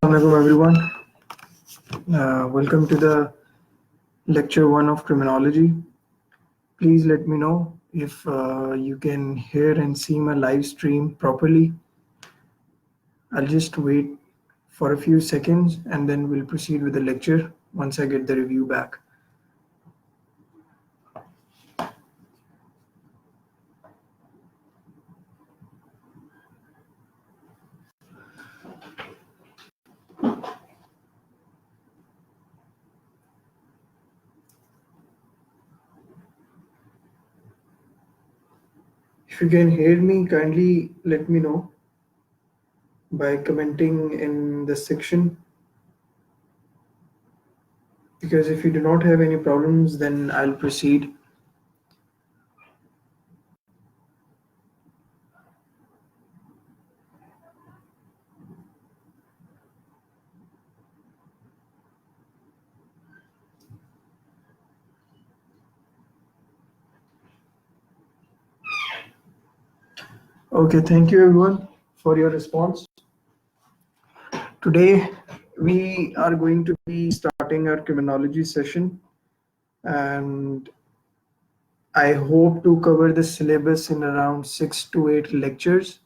Assalamualaikum everyone. Welcome to the lecture 1 of criminology. Please let me know if you can hear and see my live stream properly. I'll just wait for a few seconds and then we'll proceed with the lecture once I get the review back. If you can hear me, kindly let me know by commenting in the section, because if you do not have any problems, then I'll proceed. Okay, thank you everyone for your response. Today we are going to be starting our criminology session, and I hope to cover the syllabus in around 6 to 8 lectures,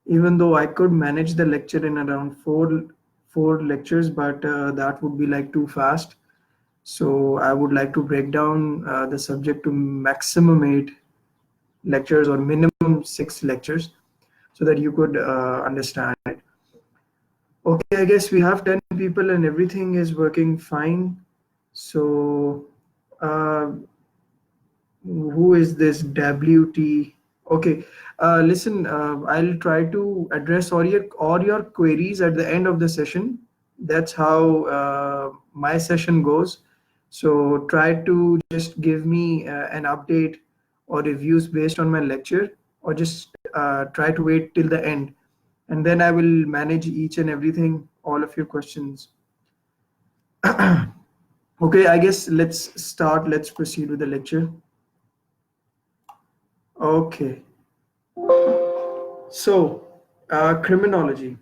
even though I could manage the lecture in around four lectures, but that would be like too fast. So I would like to break down the subject to maximum 8 lectures or minimum 6 lectures so that you could understand it. Okay, I guess we have 10 people and everything is working fine. So who is this WT? Okay, listen, I'll try to address all your queries at the end of the session. That's how my session goes. So try to just give me an update or reviews based on my lecture, or just try to wait till the end, and then I will manage each and everything, all of your questions. Okay, I guess let's start. Let's proceed with the lecture. Okay. So, criminology.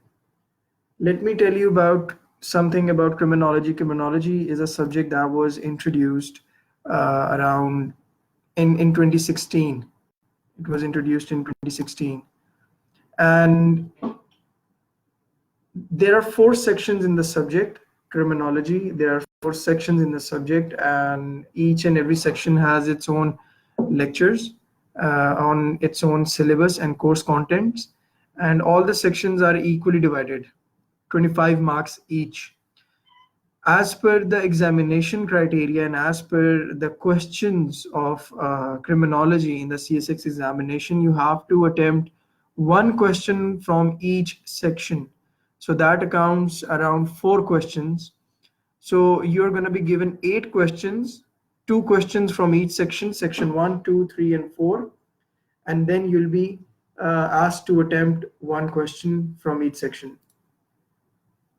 Let me tell you about something about criminology. Criminology is a subject that was introduced around in 2016. It was introduced in 2016. And there are 4 sections in the subject, criminology. There are 4 sections in the subject, and each and every section has its own lectures on its own syllabus and course contents, and all the sections are equally divided, 25 marks each. As per the examination criteria and as per the questions of criminology in the CSS examination, you have to attempt 1 question from each section. So that accounts around 4 questions. So you're going to be given 8 questions, 2 questions from each section, section 1, 2, 3, and 4. And then you'll be asked to attempt 1 question from each section.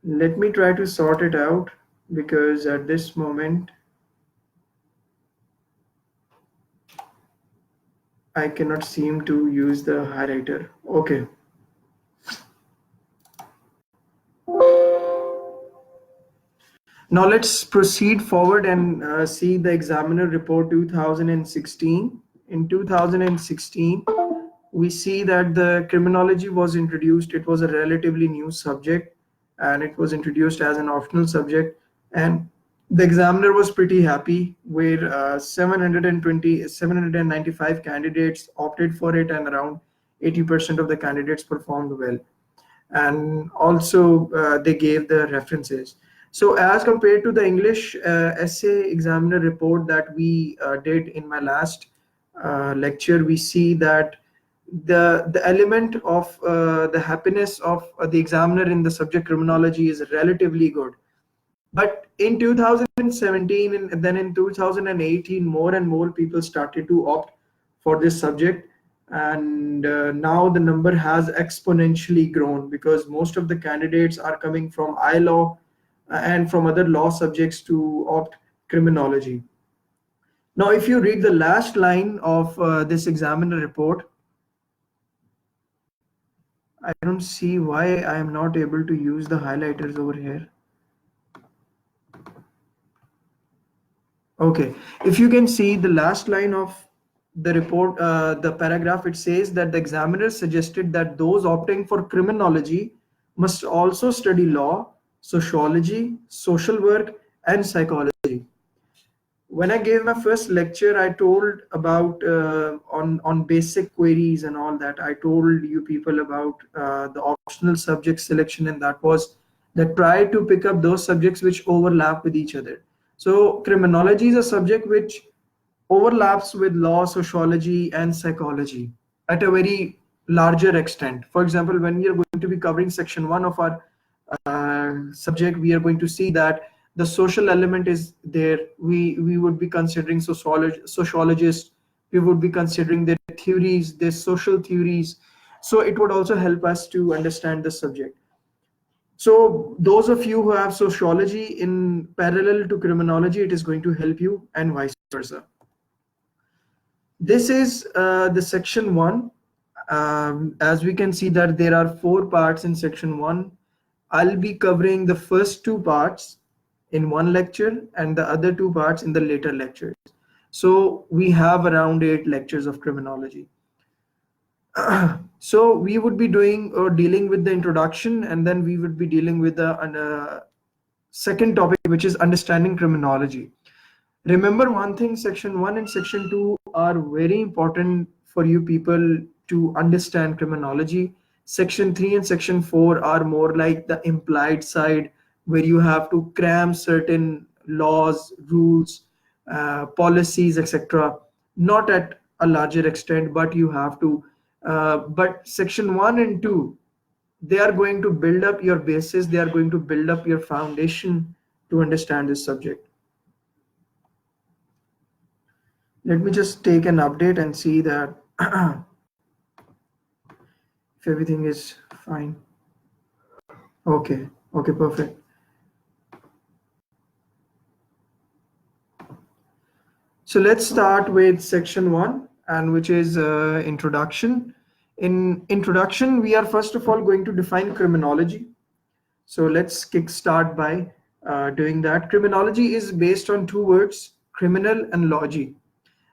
Let me try to sort it out, because at this moment I cannot seem to use the highlighter. Okay. Now let's proceed forward and see the examiner report 2016. In 2016, we see that the criminology was introduced. It was a relatively new subject, and it was introduced as an optional subject, and the examiner was pretty happy, where 795 candidates opted for it, and around 80% of the candidates performed well. And also they gave the references. So as compared to the English essay examiner report that we did in my last lecture, we see that the element of the happiness of the examiner in the subject criminology is relatively good. But in 2017 and then in 2018, more and more people started to opt for this subject, and now the number has exponentially grown, because most of the candidates are coming from I-law and from other law subjects to opt criminology. Now, if you read the last line of this examiner report, I don't see why I am not able to use the highlighters over here. Okay, if you can see the last line of the report, the paragraph, it says that the examiner suggested that those opting for criminology must also study law, sociology, social work, and psychology. When I gave my first lecture, I told about on basic queries and all that. I told you people about the optional subject selection, and that was that try to pick up those subjects which overlap with each other. So criminology is a subject which overlaps with law, sociology, and psychology at a very larger extent. For example, when we are going to be covering section 1 of our subject, we are going to see that the social element is there. We would be considering sociologists, we would be considering their theories, their social theories. So it would also help us to understand the subject. So those of you who have sociology in parallel to criminology, it is going to help you, and vice versa. This is the section 1. As we can see that there are 4 parts in section 1. I'll be covering the first 2 parts in one lecture and the other 2 parts in the later lectures. So we have around 8 lectures of criminology. So we would be doing or dealing with the introduction, and then we would be dealing with the second topic, which is understanding criminology. Remember one thing, section 1 and section 2 are very important for you people to understand criminology. Section 3 and section 4 are more like the implied side, where you have to cram certain laws, rules, policies, etc. Not at a larger extent, but you have to. But section 1 and 2, they are going to build up your basis, they are going to build up your foundation to understand this subject. Let me just take an update and see that if everything is fine. Okay, okay, perfect. So let's start with section 1, and which is introduction. In introduction, we are first of all going to define criminology. So let's kickstart by doing that. Criminology is based on 2 words, criminal and logy.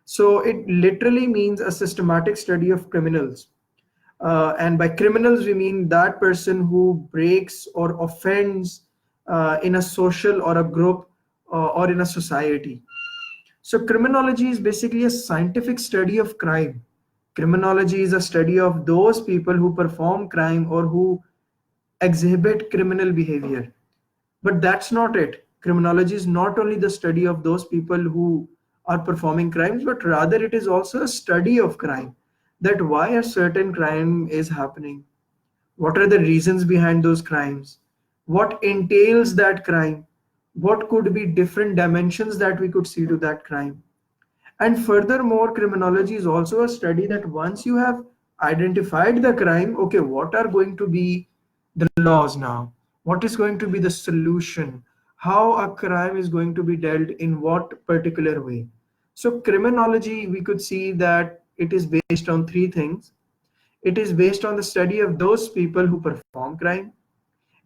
So it literally means a systematic study of criminals. And by criminals, we mean that person who breaks or offends in a social or a group or in a society. So criminology is basically a scientific study of crime. Criminology is a study of those people who perform crime or who exhibit criminal behavior. But that's not it. Criminology is not only the study of those people who are performing crimes, but rather it is also a study of crime. That why a certain crime is happening. What are the reasons behind those crimes? What entails that crime? What could be different dimensions that we could see to that crime? And furthermore, criminology is also a study that once you have identified the crime, okay, what are going to be the laws now? What is going to be the solution? How a crime is going to be dealt in what particular way? So criminology, we could see that it is based on 3 things. It is based on the study of those people who perform crime.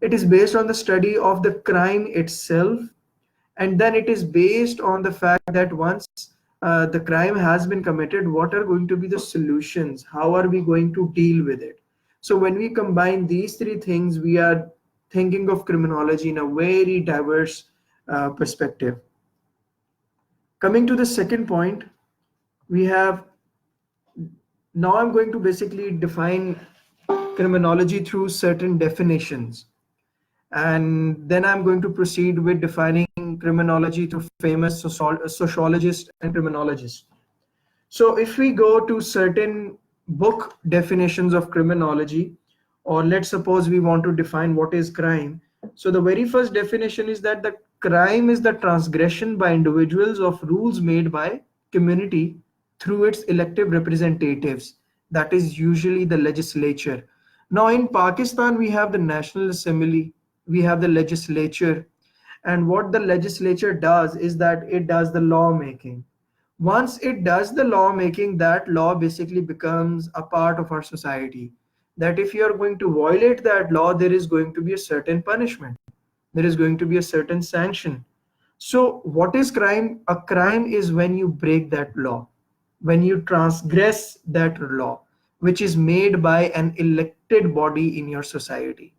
It is based on the study of the crime itself, and then it is based on the fact that once the crime has been committed, what are going to be the solutions? How are we going to deal with it? So when we combine these 3 things, we are thinking of criminology in a very diverse perspective. Coming to the second point, we have now I'm going to basically define criminology through certain definitions. And then I'm going to proceed with defining criminology through famous sociologists and criminologists. So if we go to certain book definitions of criminology, or let's suppose we want to define what is crime. So the very first definition is that the crime is the transgression by individuals of rules made by community through its elective representatives, that is usually the legislature. Now in Pakistan, we have the National Assembly, we have the legislature, and what the legislature does is that it does the lawmaking. Once it does the lawmaking, that law basically becomes a part of our society. that if you are going to violate that law, there is going to be a certain punishment, there is going to be a certain sanction. So what is crime? A crime is when you break that law, when you transgress that law, which is made by an elected body in your society.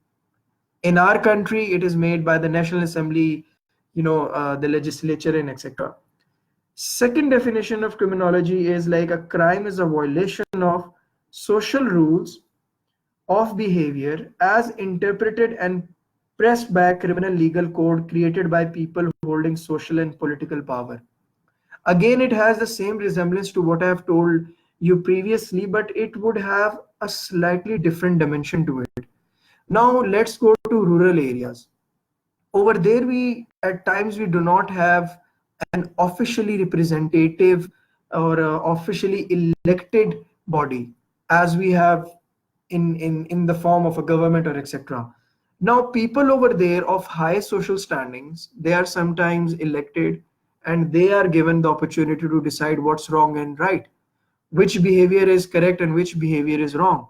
In our country, it is made by the National Assembly, the legislature, and etc. Second definition of criminology is like a crime is a violation of social rules of behavior as interpreted and pressed by a criminal legal code created by people holding social and political power. Again, it has the same resemblance to what I have told you previously, but it would have a slightly different dimension to it. Now, let's go to rural areas. Over there, we at times we do not have an officially representative or officially elected body as we have in the form of a government or etc. Now people over there of high social standings, they are sometimes elected and they are given the opportunity to decide what's wrong and right, which behavior is correct and which behavior is wrong.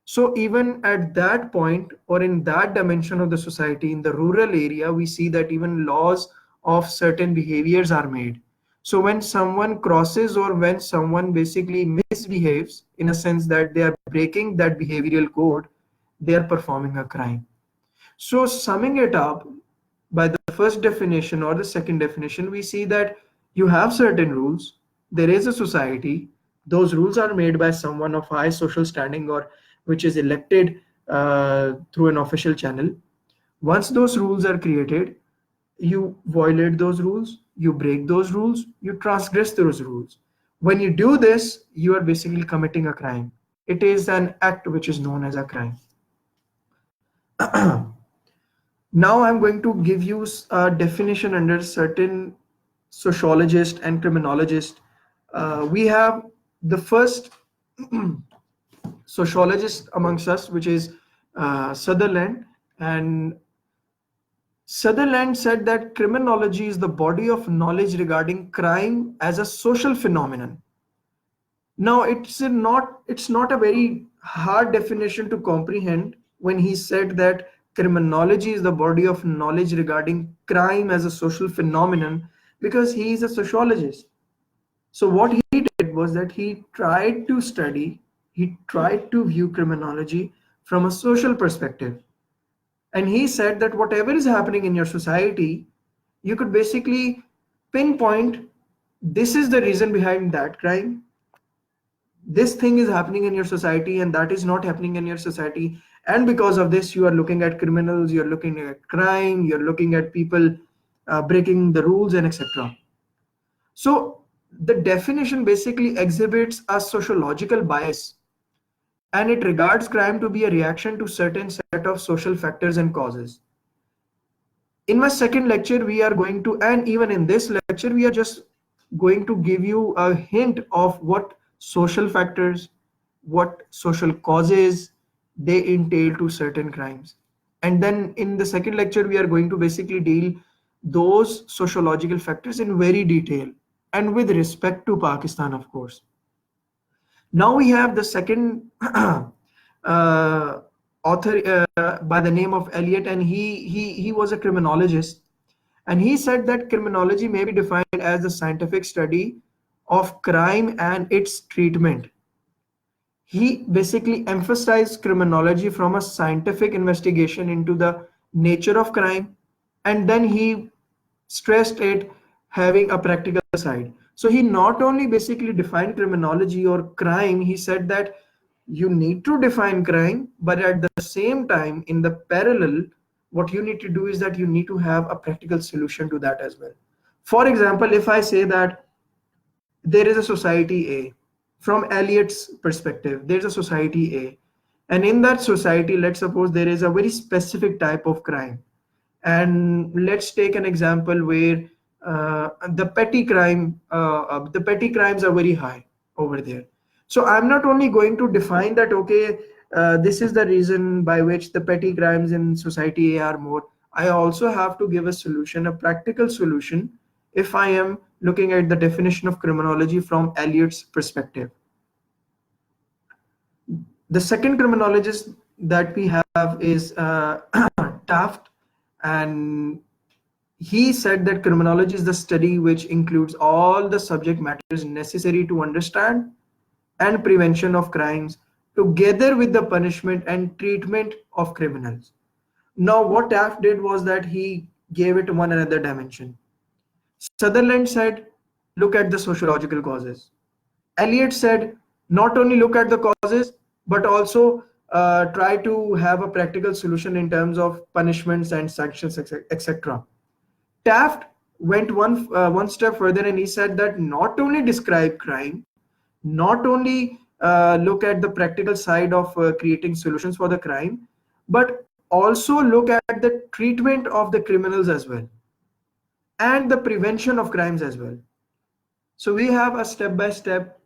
So even at that point or in that dimension of the society, in the rural area, we see that even laws of certain behaviors are made. So when someone crosses or when someone basically misbehaves in a sense that they are breaking that behavioral code, they are performing a crime. So summing it up, by the first definition or the second definition, we see that you have certain rules, there is a society, those rules are made by someone of high social standing or which is elected through an official channel. Once those rules are created, you violate those rules, you break those rules, you transgress those rules. When you do this, you are basically committing a crime. It is an act which is known as a crime. Now I'm going to give you a definition under certain sociologist and criminologist. We have the first sociologist amongst us, which is Sutherland. And Sutherland said that criminology is the body of knowledge regarding crime as a social phenomenon. Now, it's not a very hard definition to comprehend when he said that criminology is the body of knowledge regarding crime as a social phenomenon, because he is a sociologist. So what he did was that he tried to view criminology from a social perspective. And he said that whatever is happening in your society, you could basically pinpoint this is the reason behind that crime, this thing is happening in your society and that is not happening in your society, and because of this you are looking at criminals, you're looking at crime, you're looking at people breaking the rules and etc. So the definition basically exhibits a sociological bias, and it regards crime to be a reaction to certain set of social factors and causes. In my second lecture we are going to, and even in this lecture we are just going to give you a hint of what social factors, what social causes they entail to certain crimes. And then in the second lecture we are going to basically deal those sociological factors in very detail and with respect to Pakistan, of course. Now we have the second author by the name of Eliot, and he was a criminologist, and he said that criminology may be defined as the scientific study of crime and its treatment. He basically emphasized criminology from a scientific investigation into the nature of crime, and then he stressed it having a practical side. So he not only basically defined criminology or crime, he said that you need to define crime, but at the same time, in the parallel, what you need to do is that you need to have a practical solution to that as well. For example, if I say that there is a society A, from Eliot's perspective, there's a society A, and in that society, let's suppose there is a very specific type of crime. And let's take an example where the petty crimes are very high over there. So I'm not only going to define that, okay, this is the reason by which the petty crimes in society A are more. I also have to give a solution, a practical solution, if I am looking at the definition of criminology from Eliot's perspective. The second criminologist that we have is Taft, and he said that criminology is the study which includes all the subject matters necessary to understand and prevention of crimes, together with the punishment and treatment of criminals. Now, what Taft did was that he gave it one another dimension. Sutherland said, look at the sociological causes. Eliot said, not only look at the causes, but also try to have a practical solution in terms of punishments and sanctions, etc. Taft went one step further, and he said that not only describe crime, not only look at the practical side of creating solutions for the crime, but also look at the treatment of the criminals as well, and the prevention of crimes as well. So we have a step-by-step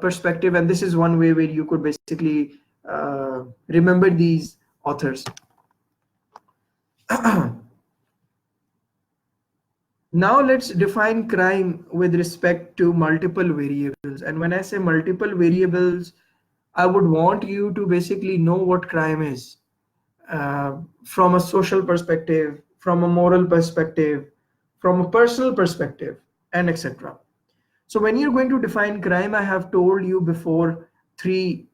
perspective, and this is one way where you could basically remember these authors. Now let's define crime with respect to multiple variables. And when I say multiple variables, I would want you to basically know what crime is from a social perspective, from a moral perspective, from a personal perspective, and etc. So when you're going to define crime, I have told you before two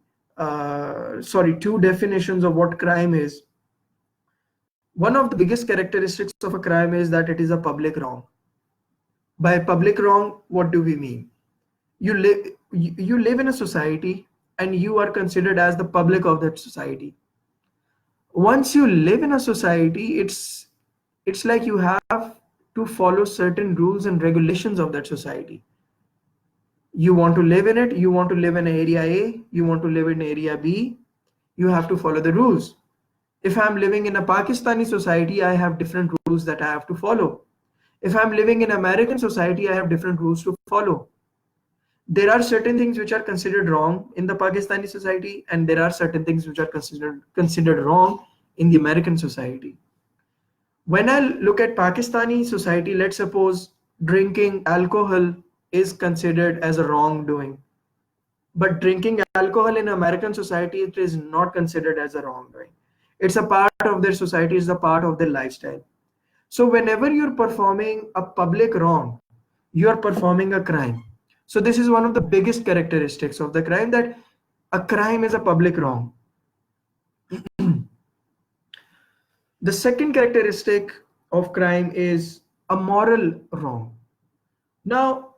definitions of what crime is. One of the biggest characteristics of a crime is that it is a public wrong. By public wrong, what do we mean? You live in a society and you are considered as the public of that society. Once you live in a society, it's like you have to follow certain rules and regulations of that society. You want to live in it, you want to live in area A, you want to live in area B, you have to follow the rules. If I'm living in a Pakistani society, I have different rules that I have to follow. If I'm living in American society, I have different rules to follow. There are certain things which are considered wrong in the Pakistani society, and there are certain things which are considered wrong in the American society. When I look at Pakistani society, let's suppose drinking alcohol is considered as a wrongdoing. But drinking alcohol in American society, it is not considered as a wrongdoing. It's a part of their society, it's a part of their lifestyle. So whenever you're performing a public wrong, you're performing a crime. So this is one of the biggest characteristics of the crime, that a crime is a public wrong. The second characteristic of crime is a moral wrong. Now,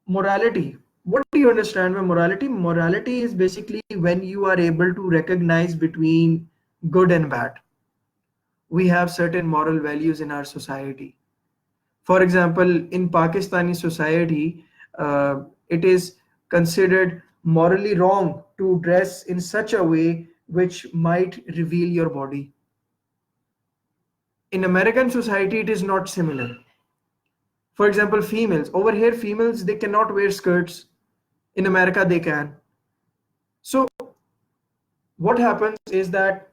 morality. What do you understand by morality? Morality is basically when you are able to recognize between good and bad. We have certain moral values in our society. For example, in Pakistani society, it is considered morally wrong to dress in such a way which might reveal your body. In American society, it is not similar. For example, females. Over here, females, they cannot wear skirts. In America, they can. So what happens is that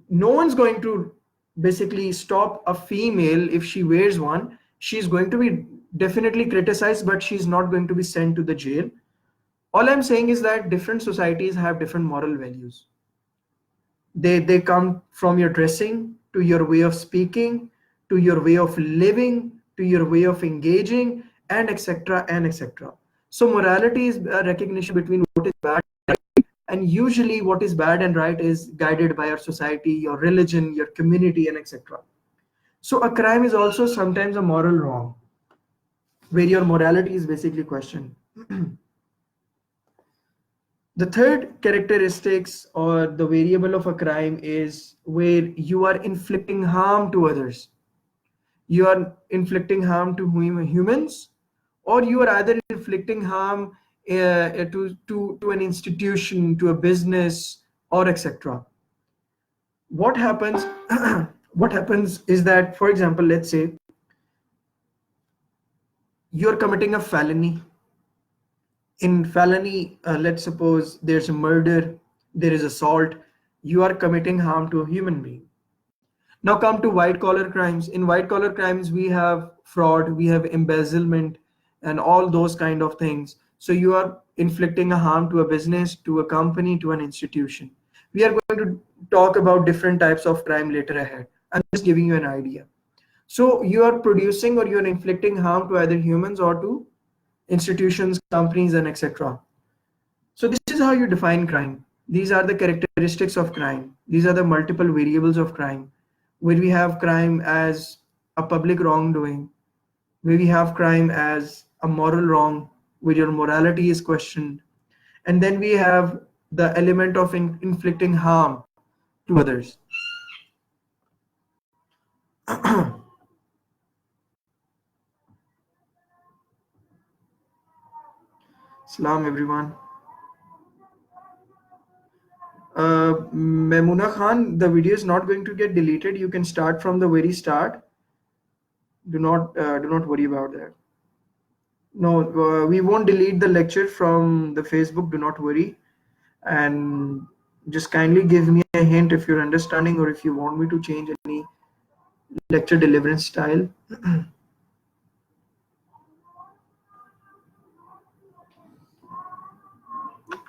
no one's going to basically stop a female if she wears one. She's going to be definitely criticized, but she's not going to be sent to the jail. All I'm saying is that different societies have different moral values. They come from your dressing, to your way of speaking, to your way of living, to your way of engaging, and etc. and etc. So morality is a recognition between what is bad and right, and usually what is bad and right is guided by your society, your religion, your community, and etc. So a crime is also sometimes a moral wrong, where your morality is basically questioned. The third characteristics or the variable of a crime is where you are inflicting harm to others. You are inflicting harm to humans, or you are either inflicting harm to an institution, to a business, or etc. What happens? What happens is that, for example, let's say you're committing a felony. In felony, let's suppose there's a murder, there is assault, you are committing harm to a human being. Now come to white collar crimes. In white collar crimes, we have fraud, we have embezzlement, and all those kind of things. So you are inflicting a harm to a business, to a company, to an institution. We are going to talk about different types of crime later ahead. I'm just giving you an idea. So you are producing or you are inflicting harm to either humans or to institutions, companies, and etc. So this is how you define crime. These are the characteristics of crime. These are the multiple variables of crime, where we have crime as a public wrongdoing, where we have crime as a moral wrong, where your morality is questioned, and then we have the element of inflicting harm to others. Salam everyone. Memuna Khan, the video is not going to get deleted. You can start from the very start. Do not worry about that. No, we won't delete the lecture from the Facebook. Do not worry, and just kindly give me a hint if you're understanding or if you want me to change any lecture deliverance style.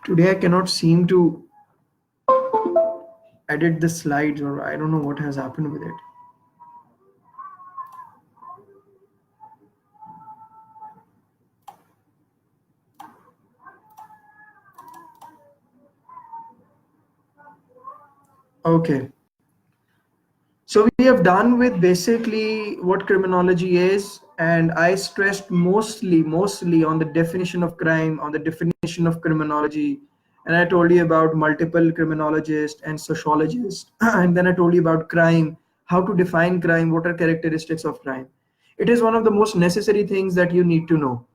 Today I cannot seem to edit the slides, or I don't know what has happened with it. Okay. So we have done with basically what criminology is, and I stressed mostly on the definition of crime, on the definition of criminology, and I told you about multiple criminologists and sociologists, and then I told you about crime, how to define crime, what are characteristics of crime. It is one of the most necessary things that you need to know,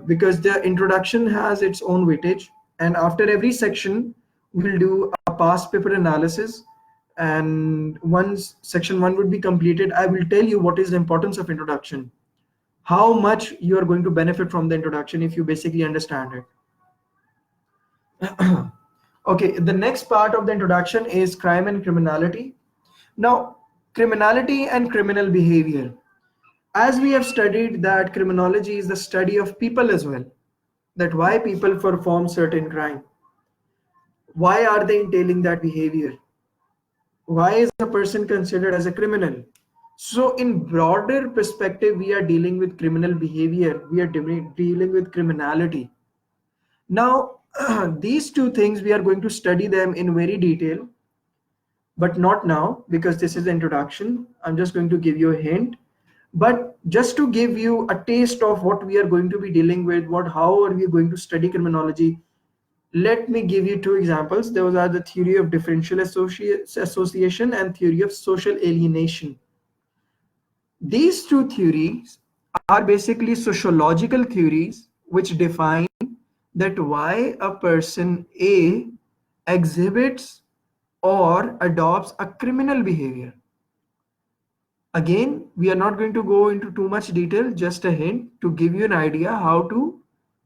because the introduction has its own weightage, and after every section, we'll do a past paper analysis. And once section 1 would be completed, I will tell you what is the importance of introduction, how much you are going to benefit from the introduction if you basically understand it. Okay, the next part of the introduction is crime and criminality. Now, criminality and criminal behavior. As we have studied that criminology is the study of people as well, that why people perform certain crime, why are they entailing that behavior, why is a person considered as a criminal. So in broader perspective, we are dealing with criminal behavior, we are dealing with criminality. Now these two things, we are going to study them in very detail, but not now because this is the introduction. I'm just going to give you a hint, but just to give you a taste of what we are going to be dealing with, how are we going to study criminology. Let me give you two examples. Those are the theory of differential association and theory of social alienation. These two theories are basically sociological theories which define that why a person A exhibits or adopts a criminal behavior. Again, we are not going to go into too much detail, just a hint to give you an idea how to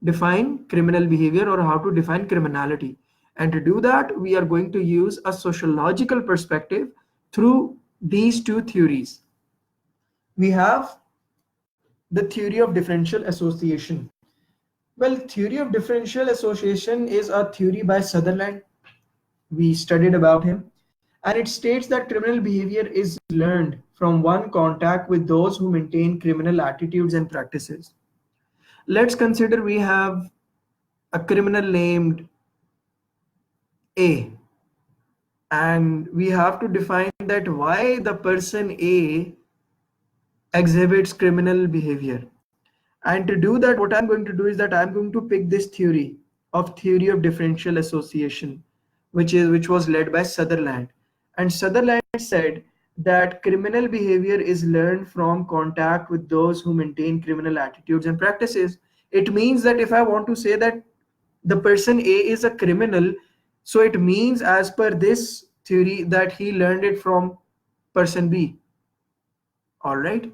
define criminal behavior or how to define criminality. And to do that, we are going to use a sociological perspective through these two theories. We have the theory of differential association. Well, theory of differential association is a theory by Sutherland. We studied about him. And it states that criminal behavior is learned from one contact with those who maintain criminal attitudes and practices. Let's consider we have a criminal named A, and we have to define that why the person A exhibits criminal behavior. And to do that, what I'm going to do is that I'm going to pick this theory of differential association, which was led by Sutherland. And Sutherland said that criminal behavior is learned from contact with those who maintain criminal attitudes and practices. It means that if I want to say that the person A is a criminal, so it means as per this theory that he learned it from person B. All right.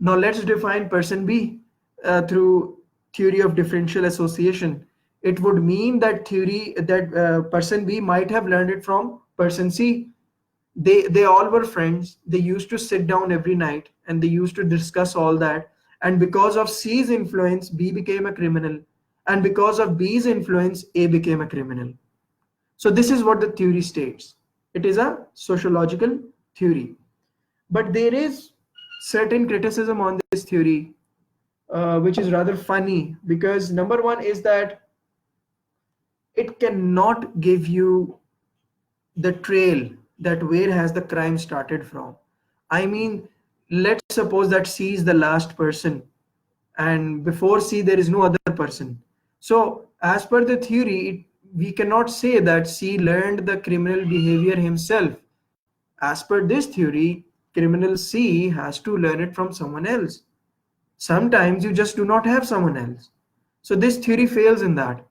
Now let's define person B through theory of differential association. It would mean that person B might have learned it from person C. They all were friends. They used to sit down every night and they used to discuss all that. And because of C's influence, B became a criminal. and because of B's influence, A became a criminal. So this is what the theory states. It is a sociological theory. But there is certain criticism on this theory, which is rather funny, because number one is that it cannot give you the trail that where has the crime started from. I mean, let's suppose that C is the last person, and before C there is no other person. So as per the theory, we cannot say that C learned the criminal behavior himself. As per this theory, criminal C has to learn it from someone else. Sometimes you just do not have someone else. So this theory fails in that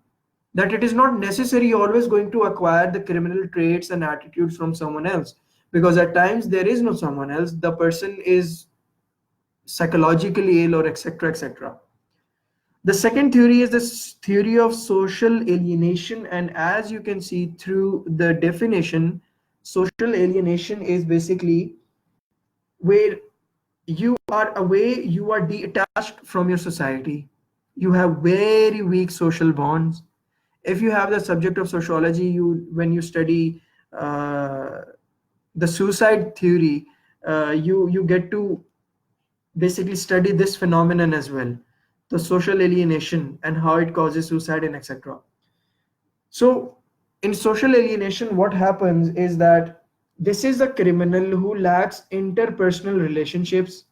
it is not necessary always going to acquire the criminal traits and attitudes from someone else, because at times there is no someone else, the person is psychologically ill or etc etc. The second theory is this theory of social alienation, and as you can see through the definition, social alienation is basically where you are away, you are detached from your society, you have very weak social bonds. If you have the subject of sociology, you when you study uh, the suicide theory, you get to basically study this phenomenon as well, the social alienation and how it causes suicide and etc. So in social alienation, what happens is that this is a criminal who lacks interpersonal relationships.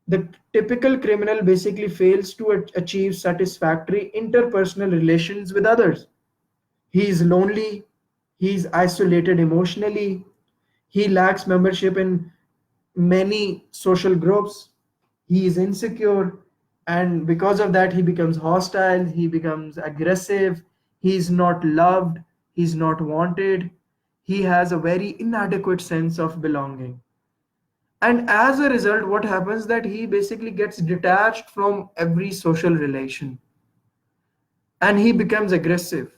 The typical criminal basically fails to achieve satisfactory interpersonal relations with others. He is lonely, he is isolated emotionally, he lacks membership in many social groups, he is insecure, and because of that, he becomes hostile, he becomes aggressive, he is not loved, he is not wanted, he has a very inadequate sense of belonging. And as a result, what happens that he basically gets detached from every social relation and he becomes aggressive.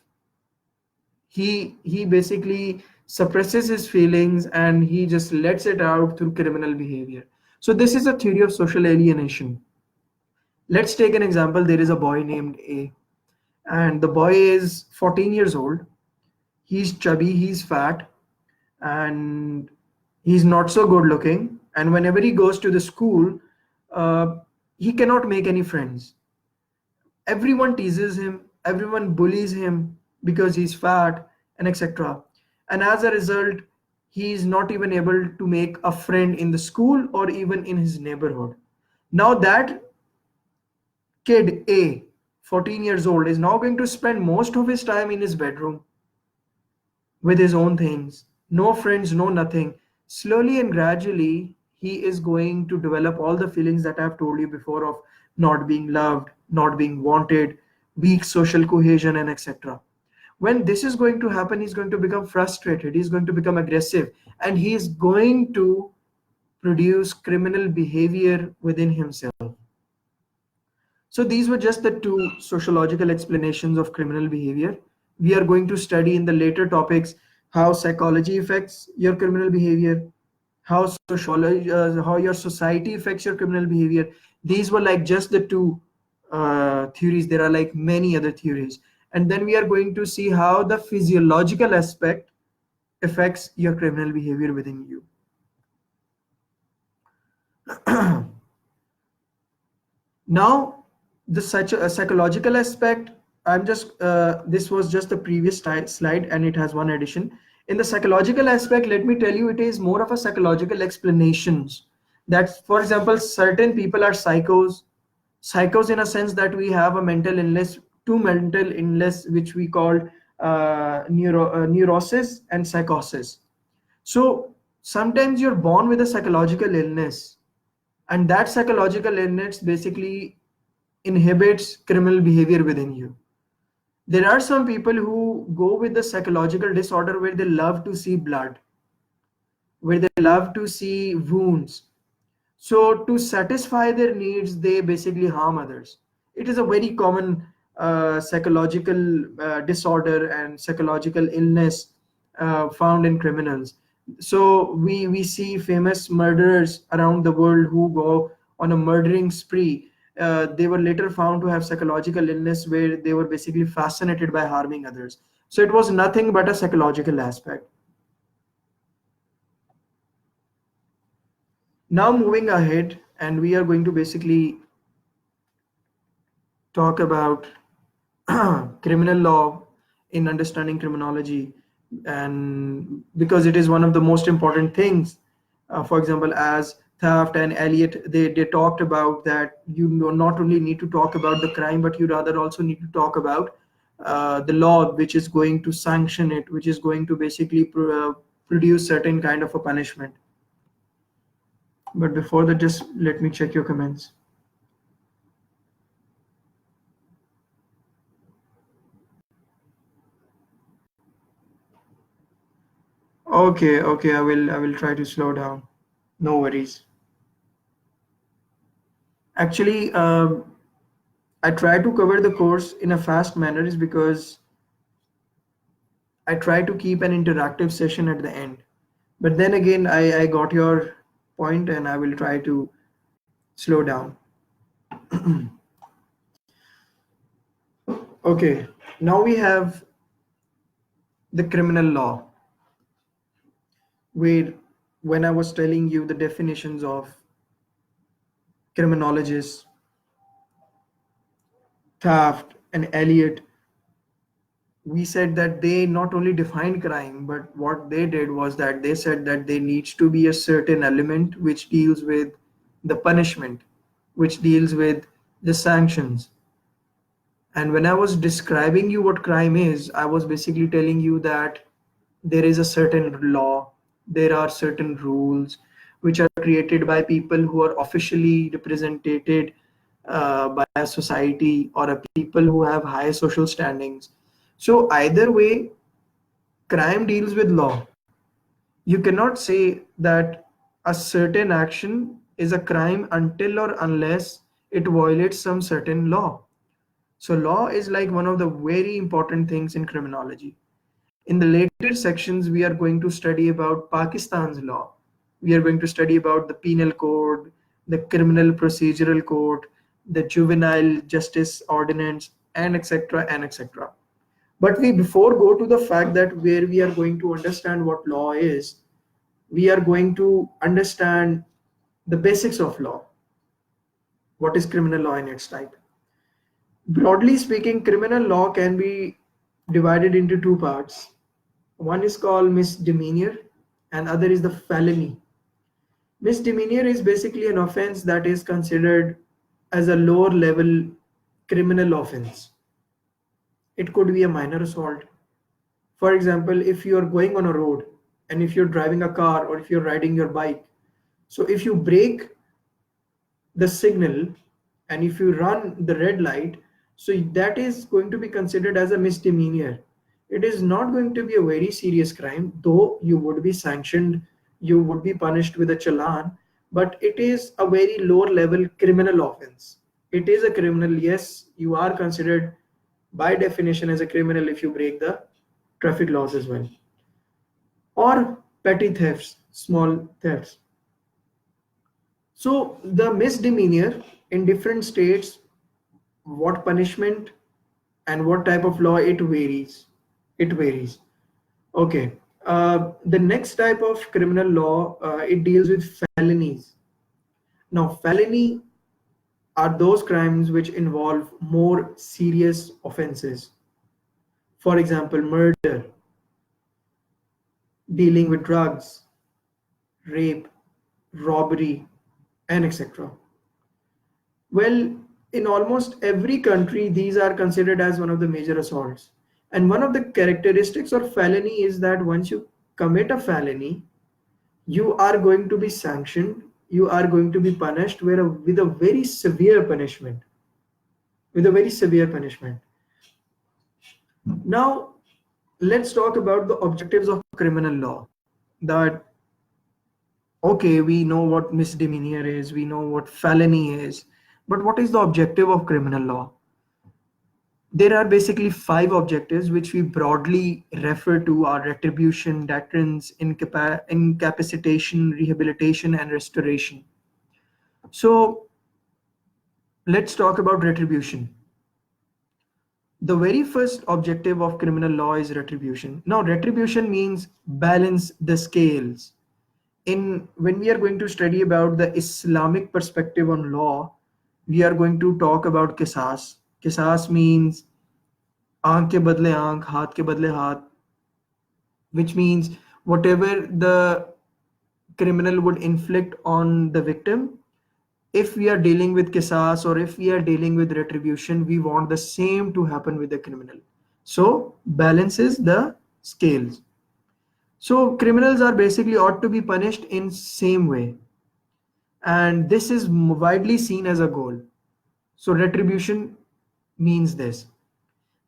He basically suppresses his feelings and he just lets it out through criminal behavior. So this is a theory of social alienation. Let's take an example. There is a boy named A, and the boy is 14 years old. He's chubby, he's fat, and he's not so good looking, and whenever he goes to the school, uh, he cannot make any friends. Everyone teases him, everyone bullies him because he's fat and etc. And as a result, he is not even able to make a friend in the school or even in his neighborhood. Now that kid A, 14 years old, is now going to spend most of his time in his bedroom with his own things, no friends, no nothing. Slowly and gradually, he is going to develop all the feelings that I've told you before of not being loved, not being wanted, weak social cohesion, and etc. When this is going to happen, he's going to become frustrated, he's going to become aggressive, and he is going to produce criminal behavior within himself. So these were just the two sociological explanations of criminal behavior. We are going to study in the later topics how psychology affects your criminal behavior, how sociology, how your society affects your criminal behavior. These were like just the two theories. There are like many other theories. And then we are going to see how the physiological aspect affects your criminal behavior within you. Now, the psychological aspect, I'm just, this was just the previous slide and it has one addition. In the psychological aspect, let me tell you, it is more of a psychological explanations. That, for example, certain people are psychos. Psychos in a sense that we have a mental illness, two mental illness, which we call neurosis and psychosis. So sometimes you're born with a psychological illness, and that psychological illness basically inhibits criminal behavior within you. There are some people who go with the psychological disorder where they love to see blood, where they love to see wounds. So to satisfy their needs, they basically harm others. It is a very common psychological disorder and psychological illness found in criminals. So we see famous murderers around the world who go on a murdering spree, they were later found to have psychological illness where they were basically fascinated by harming others. So it was nothing but a psychological aspect. Now moving ahead, and we are going to basically talk about criminal law in understanding criminology, and because it is one of the most important things. For example, as Taft and Eliot, they talked about that you not only need to talk about the crime, but you rather also need to talk about the law which is going to sanction it, which is going to basically produce certain kind of a punishment. But before that, just let me check your comments. Okay, okay, I will try to slow down. No worries. Actually, I try to cover the course in a fast manner is because I try to keep an interactive session at the end. But then again, I got your point and I will try to slow down. Okay, now we have the criminal law, where when I was telling you the definitions of criminologists, Taft and Eliot, we said that they not only defined crime, but what they did was that they said that there needs to be a certain element which deals with the punishment, which deals with the sanctions. And when I was describing you what crime is, I was basically telling you that there is a certain law, there are certain rules which are created by people who are officially represented by a society or a people who have high social standings. So either way, crime deals with law. You cannot say that a certain action is a crime until or unless it violates some certain law. So law is like one of the very important things in criminology. In the later sections, we are going to study about Pakistan's law. We are going to study about the penal code, the criminal procedural code, the juvenile justice ordinance, and etc. and etc. But we before go to the fact that where we are going to understand what law is, we are going to understand the basics of law. What is criminal law in its type? Broadly speaking, criminal law can be divided into two parts. One is called misdemeanor and other is the felony. Misdemeanor is basically an offense that is considered as a lower level criminal offense. It could be a minor assault. For example, if you are going on a road and if you're driving a car or if you're riding your bike, so if you break the signal and if you run the red light, so that is going to be considered as a misdemeanor. It is not going to be a very serious crime, though you would be sanctioned, you would be punished with a challan, but it is a very lower level criminal offense. It is a criminal, yes, you are considered by definition as a criminal if you break the traffic laws as well. Or petty thefts, small thefts. So the misdemeanor in different states, what punishment and what type of law, it varies. It varies. Okay. The next type of criminal law, it deals with felonies. Now, felony are those crimes which involve more serious offenses. For example, murder, dealing with drugs, rape, robbery, and etc. Well, in almost every country, these are considered as one of the major assaults. And one of the characteristics of felony is that once you commit a felony, you are going to be sanctioned, you are going to be punished with a very severe punishment. With a very severe punishment. Now, let's talk about the objectives of criminal law. That, okay, we know what misdemeanor is, we know what felony is, but what is the objective of criminal law? There are basically five objectives which we broadly refer to are retribution, deterrence, incapacitation, rehabilitation, and restoration. So Let's talk about retribution. The very first objective of criminal law is retribution. Now, retribution means balance the scales. In when we are going to study about the Islamic perspective on law, we are going to talk about qisas. Qisas means आंख के बदले आंख, हाथ के बदले हाथ, which means whatever the criminal would inflict on the victim, if we are dealing with qisas or if we are dealing with retribution, we want the same to happen with the criminal. So balances the scales. So criminals are basically ought to be punished in same way, and this is widely seen as a goal. So retribution means this.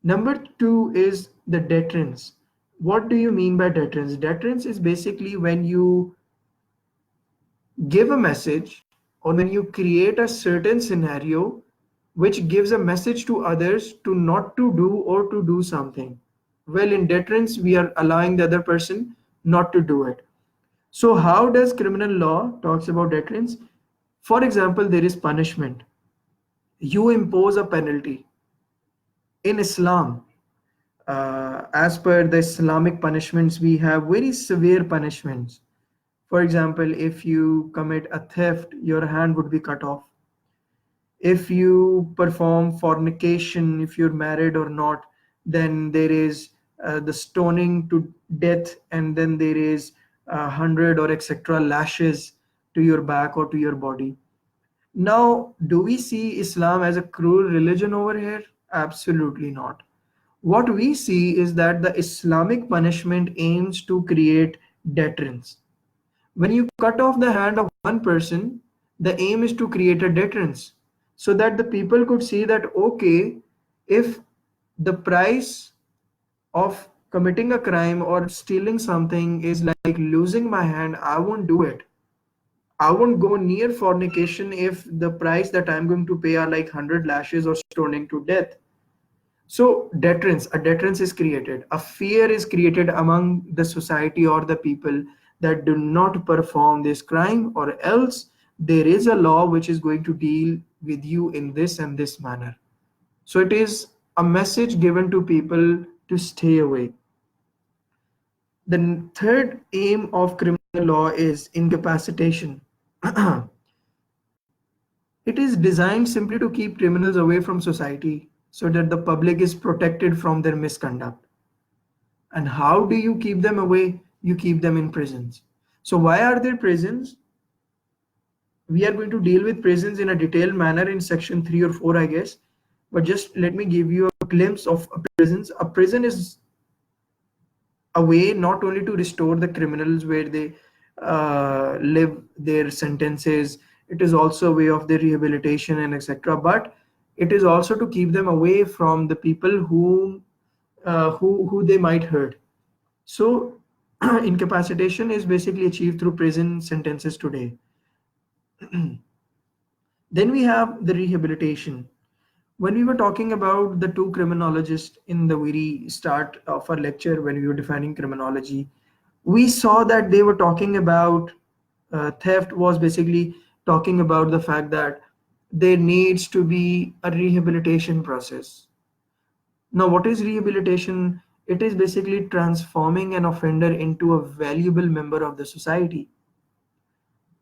Number two is the deterrence. What do you mean by deterrence? Deterrence is basically when you give a message or when you create a certain scenario which gives a message to others to not to do or to do something. Well, in deterrence, we are allowing the other person not to do it. So how does criminal law talks about deterrence? For example, there is punishment. You impose a penalty. In Islam, as per the Islamic punishments, we have very severe punishments. For example, if you commit a theft, your hand would be cut off. If you perform fornication, if you're married or not, then there is the stoning to death, and then there is 100 or etc. lashes to your back or to your body. Now, do we see Islam as a cruel religion over here? Absolutely not. What we see is that the Islamic punishment aims to create deterrence. When you cut off the hand of one person, the aim is to create a deterrence so that the people could see that, okay, if the price of committing a crime or stealing something is like losing my hand, I won't do it. I won't go near fornication if the price that I'm going to pay are like 100 lashes or stoning to death. So deterrence, a deterrence is created. A fear is created among the society or the people that do not perform this crime, or else there is a law which is going to deal with you in this and this manner. So it is a message given to people to stay away. The third aim of criminal law is incapacitation. It is designed simply to keep criminals away from society so that the public is protected from their misconduct. And how do you keep them away? You keep them in prisons. So why are there prisons? We are going to deal with prisons in a detailed manner in section 3 or 4, I guess. But just let me give you a glimpse of prisons. A prison is a way not only to restore the criminals where they live their sentences, it is also a way of their rehabilitation and etc. But it is also to keep them away from the people who they might hurt. So incapacitation is basically achieved through prison sentences today. Then we have the rehabilitation. When we were talking about the two criminologists in the very start of our lecture, when we were defining criminology, we saw that they were talking about theft was basically talking about the fact that there needs to be a rehabilitation process. Now, what is rehabilitation? It is basically transforming an offender into a valuable member of the society.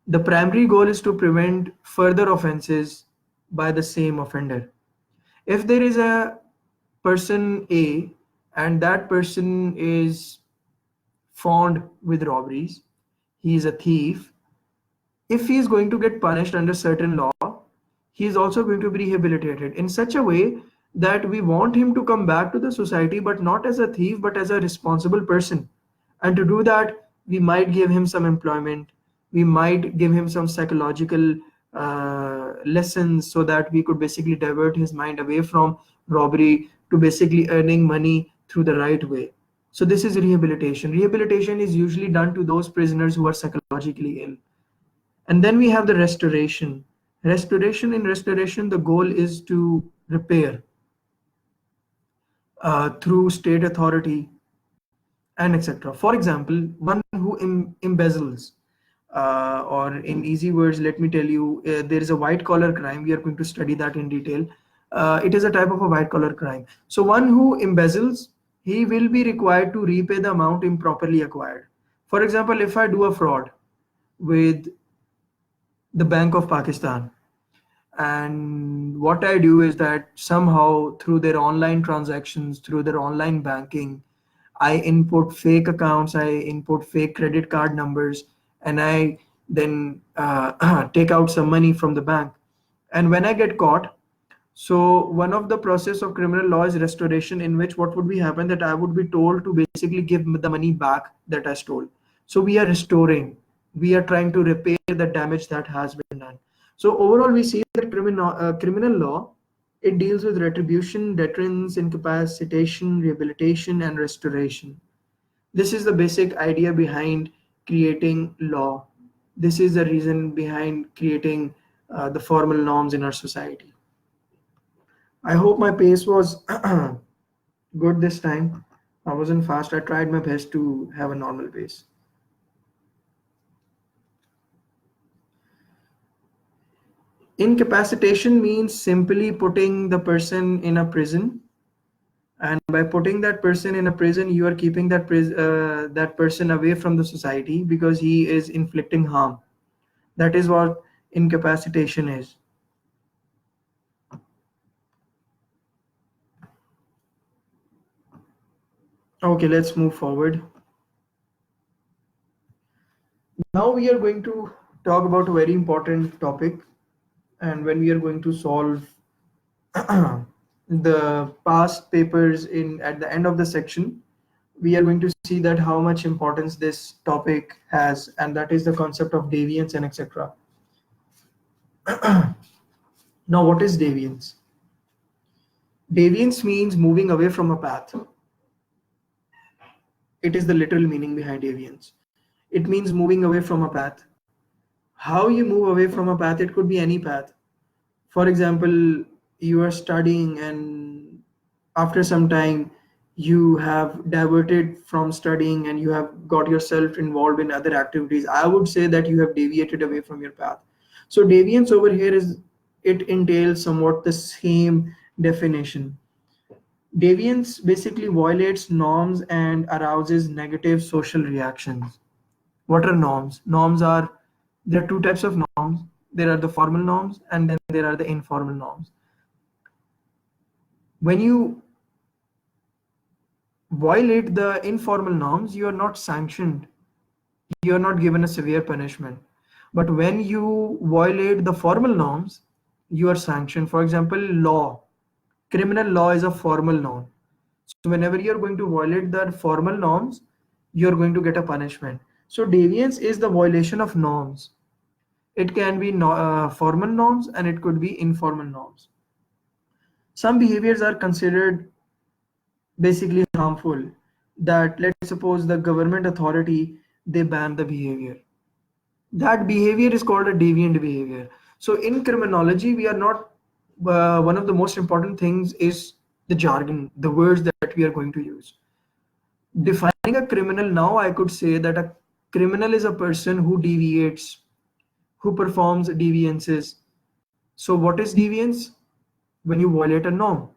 The primary goal is to prevent further offenses by the same offender. If there is a person A and that person is fond with robberies, he is a thief, if he is going to get punished under certain law, he is also going to be rehabilitated in such a way that we want him to come back to the society, but not as a thief, but as a responsible person. And to do that, we might give him some employment, we might give him some psychological lessons so that we could basically divert his mind away from robbery to basically earning money through the right way. So this is rehabilitation. Rehabilitation is usually done to those prisoners who are psychologically ill. And then we have the restoration. In restoration, the goal is to repair through state authority and etc. For example, one who embezzles, or in easy words, let me tell you, there is a white collar crime. We are going to study that in detail. It is a type of a white collar crime. So one who embezzles, he will be required to repay the amount improperly acquired. For example, if I do a fraud with the Bank of Pakistan, and what I do is that somehow through their online transactions, through their online banking, I input fake accounts, I input fake credit card numbers, and I then take out some money from the bank. And when I get caught, so one of the process of criminal law is restoration, in which what would be happen that I would be told to basically give the money back that I stole. So we are restoring, we are trying to repair the damage that has been done. So overall, we see that criminal law, it deals with retribution, deterrence, incapacitation, rehabilitation, and restoration. This is the basic idea behind creating law. This is the reason behind creating the formal norms in our society. I hope my pace was good this time. I wasn't fast. I tried my best to have a normal pace. Incapacitation means simply putting the person in a prison, and by putting that person in a prison, you are keeping that person away from the society because he is inflicting harm. That is what incapacitation is. Okay, let's move forward. Now we are going to talk about a very important topic, and when we are going to solve the past papers in at the end of the section, we are going to see that how much importance this topic has, and that is the concept of deviance and etc. Now, what is deviance? Deviance means moving away from a path. It is the literal meaning behind deviance. It means moving away from a path. How you move away from a path? It could be any path. For example, you are studying, and after some time you have diverted from studying and you have got yourself involved in other activities. I would say that you have deviated away from your path. So deviance over here is, it entails somewhat the same definition. Deviance basically violates norms and arouses negative social reactions. What are norms? Norms are, there are two types of norms. There are the formal norms, and then there are the informal norms. When you violate the informal norms, you are not sanctioned, you are not given a severe punishment. But when you violate the formal norms, you are sanctioned. For example, law, criminal law is a formal norm. So whenever you're going to violate the formal norms, you're going to get a punishment. So deviance is the violation of norms. It can be formal norms, and it could be informal norms. Some behaviors are considered basically harmful, that let's suppose the government authority, they ban the behavior. That behavior is called a deviant behavior. So in criminology, we are not, one of the most important things is the jargon, the words that we are going to use. Defining a criminal now, I could say that a criminal is a person who deviates, who performs deviances. So what is deviance? When you violate a norm.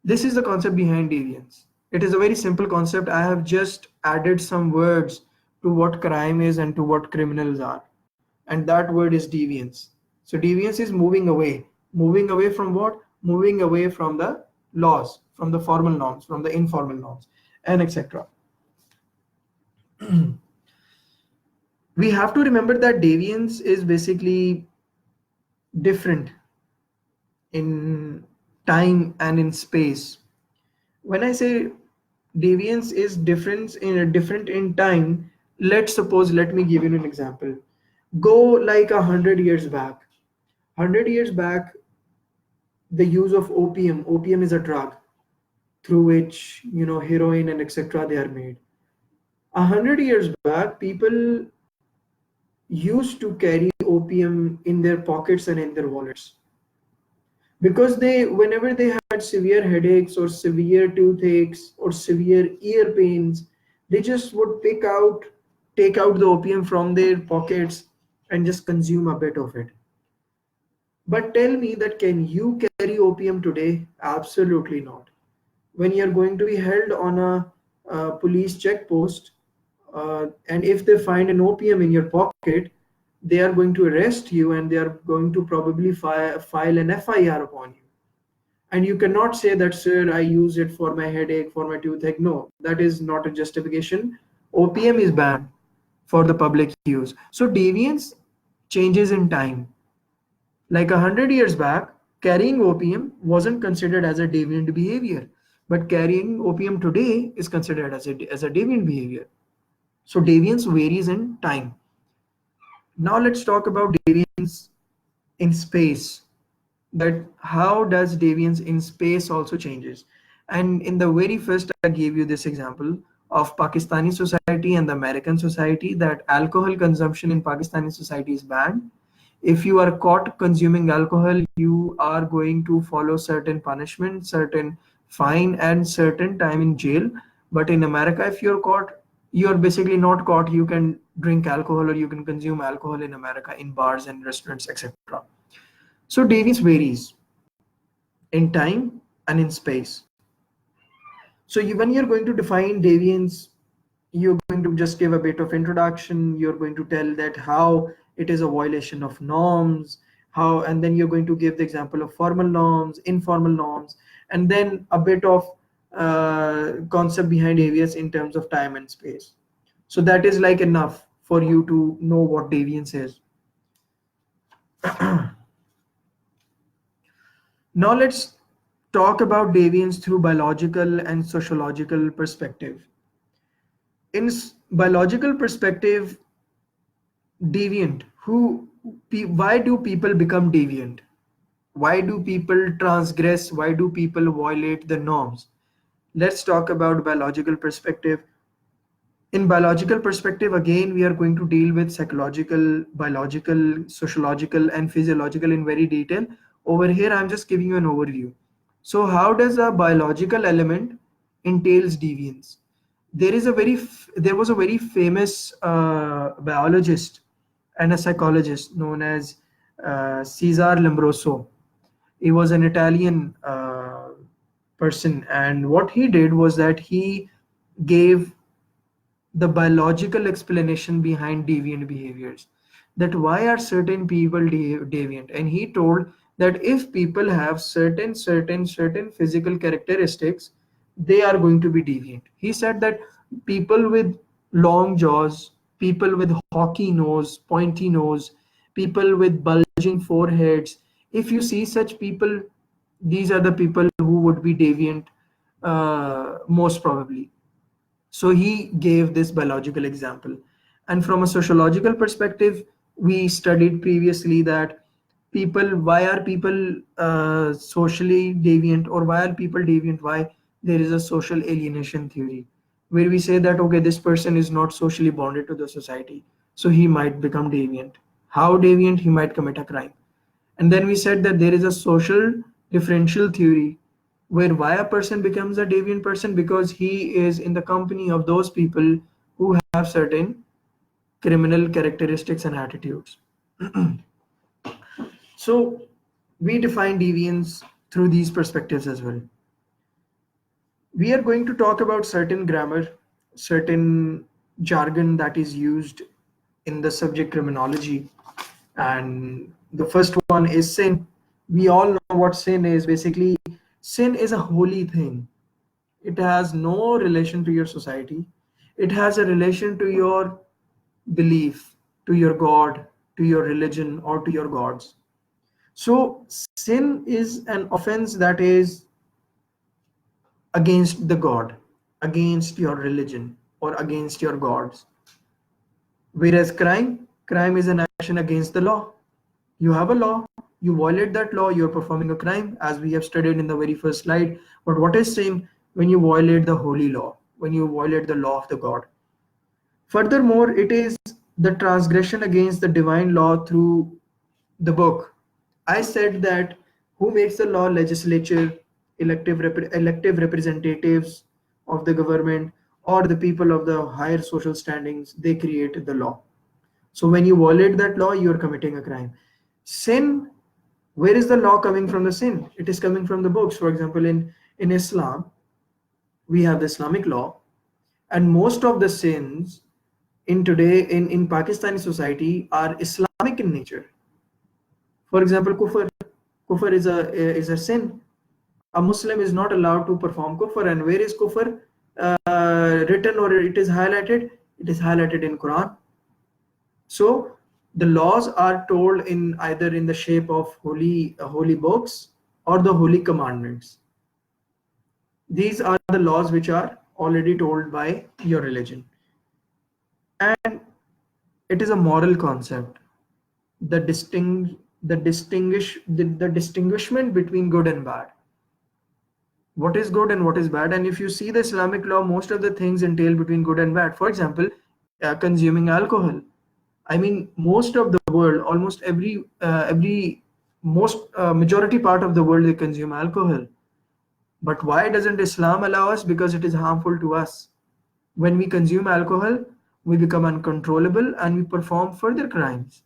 This is the concept behind deviance. It is a very simple concept. I have just added some words to what crime is and to what criminals are. And that word is deviance. So deviance is moving away. Moving away from what? Moving away from the laws, from the formal norms, from the informal norms, and etc. We have to remember that deviance is basically different in time and in space. When I say deviance is different in time, let's suppose, let me give you an example. Go like 100 years back. 100 years back, the use of opium is a drug through which, heroin and etc. they are made. 100 years back, people used to carry opium in their pockets and in their wallets, because they, whenever they had severe headaches or severe toothaches or severe ear pains, they just would pick out take out the opium from their pockets and just consume a bit of it. But tell me that can you carry opium today? Absolutely not. When you're going to be held on a police checkpost, and if they find an opium in your pocket, they are going to arrest you and they are going to probably file an FIR upon you. And you cannot say that, sir, I use it for my headache, for my toothache. No, that is not a justification. Opium is banned for the public use. So deviance changes in time. Like 100 years back, carrying opium wasn't considered as a deviant behavior, but carrying opium today is considered as a deviant behavior. So deviance varies in time. Now let's talk about deviance in space. That how does deviance in space also changes? And in the very first, I gave you this example of Pakistani society and the American society, that alcohol consumption in Pakistani society is banned. If you are caught consuming alcohol, you are going to follow certain punishment, certain fine, and certain time in jail. But in America, if you're caught, you're basically not caught. You can drink alcohol or you can consume alcohol in America in bars and restaurants, etc. So deviance varies in time and in space. So when you're going to define deviance, you're going to just give a bit of introduction. You're going to tell that how it is a violation of norms, how, and then you're going to give the example of formal norms, informal norms, and then a bit of concept behind deviance in terms of time and space. So that is like enough for you to know what deviance is. Now let's talk about deviance through biological and sociological perspective. In biological perspective, deviant, why do people become deviant? Why do people transgress? Why do people violate the norms? Let's talk about biological perspective. In biological perspective, again, we are going to deal with psychological, biological, sociological, and physiological in very detail. Over here, I'm just giving you an overview. So how does a biological element entails deviance? There was a very famous biologist and a psychologist known as Cesare Lombroso. He was an Italian person, and what he did was that he gave the biological explanation behind deviant behaviors, that why are certain people deviant. And he told that if people have certain physical characteristics, they are going to be deviant. He said that people with long jaws, people with hawky nose, pointy nose, people with bulging foreheads, if you see such people, these are the people who would be deviant, most probably. So he gave this biological example. And from a sociological perspective, we studied previously that why are people socially deviant, or why are people deviant? Why? There is a social alienation theory where we say that, okay, this person is not socially bonded to the society, so he might become deviant. How deviant? He might commit a crime. And then we said that there is a social differential theory where why a person becomes a deviant person, because he is in the company of those people who have certain criminal characteristics and attitudes. So we define deviance through these perspectives as well. We are going to talk about certain grammar, certain jargon that is used in the subject criminology. And the first one is sin. We all know what sin is. Basically, sin is a holy thing. It has no relation to your society. It has a relation to your belief, to your God, to your religion, or to your gods. So sin is an offense that is against the God, against your religion, or against your gods. Whereas crime is an action against the law. You have a law, you violate that law, you're performing a crime, as we have studied in the very first slide. But what is sin? When you violate the holy law, when you violate the law of the God. Furthermore, it is the transgression against the divine law through the book. I said that who makes the law? Legislature, elective representatives of the government, or the people of the higher social standings, they create the law. So when you violate that law, you are committing a crime. Sin, where is the law coming from? The sin, it is coming from the books. For example, in Islam, we have the Islamic law, and most of the sins in today in Pakistani society are Islamic in nature. For example, kufr is a sin. A Muslim is not allowed to perform kufr. And where is kufr written, or it is highlighted? It is highlighted in Quran. So the laws are told in either in the shape of holy books or the holy commandments. These are the laws which are already told by your religion, and it is a moral concept. The distinguishment between good and bad. What is good and what is bad? And if you see the Islamic law, most of the things entail between good and bad. For example, consuming alcohol. I mean, most of the world, almost every most majority part of the world, they consume alcohol. But why doesn't Islam allow us? Because it is harmful to us. When we consume alcohol, we become uncontrollable and we perform further crimes.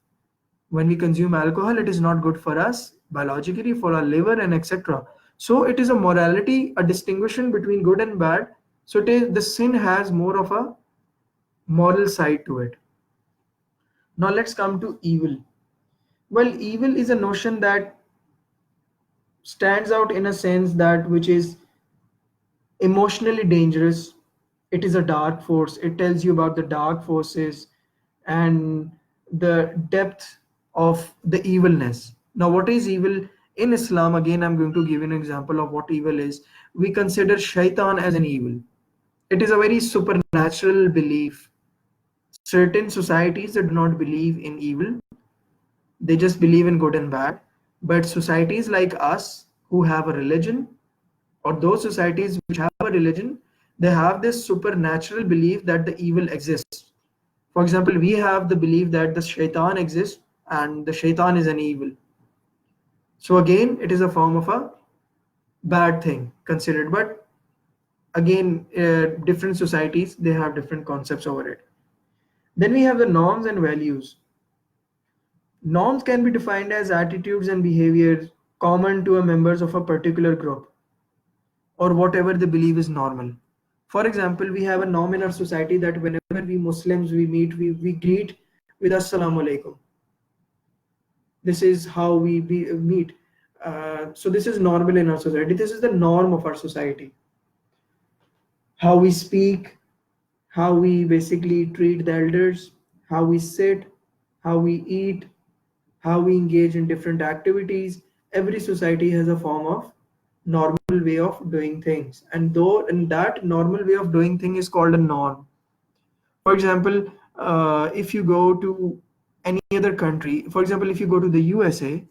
When we consume alcohol, it is not good for us biologically, for our liver, and etc. So it is a morality, a distinction between good and bad. So the sin has more of a moral side to it. Now let's come to evil. Well, evil is a notion that stands out in a sense that which is emotionally dangerous. It is a dark force. It tells you about the dark forces and the depth of the evilness. Now, what is evil in Islam? Again, I'm going to give you an example of what evil is. We consider shaitan as an evil. It is a very supernatural belief. Certain societies that do not believe in evil, they just believe in good and bad. But societies like us who have a religion, or those societies which have a religion, they have this supernatural belief that the evil exists. For example, we have the belief that the shaitan exists and the shaitan is an evil. So again, it is a form of a bad thing considered. But again, different societies, they have different concepts over it. Then we have the norms and values. Norms can be defined as attitudes and behaviors common to a members of a particular group, or whatever they believe is normal. For example, we have a norm in our society that whenever we Muslims we meet, we greet with Assalamu alaikum. This is how we meet. So this is normal in our society. This is the norm of our society. How we speak, how we basically treat the elders, how we sit, how we eat, how we engage in different activities. Every society has a form of normal way of doing things, and that normal way of doing thing is called a norm. For example, if you go to any other country, for example, if you go to the USA,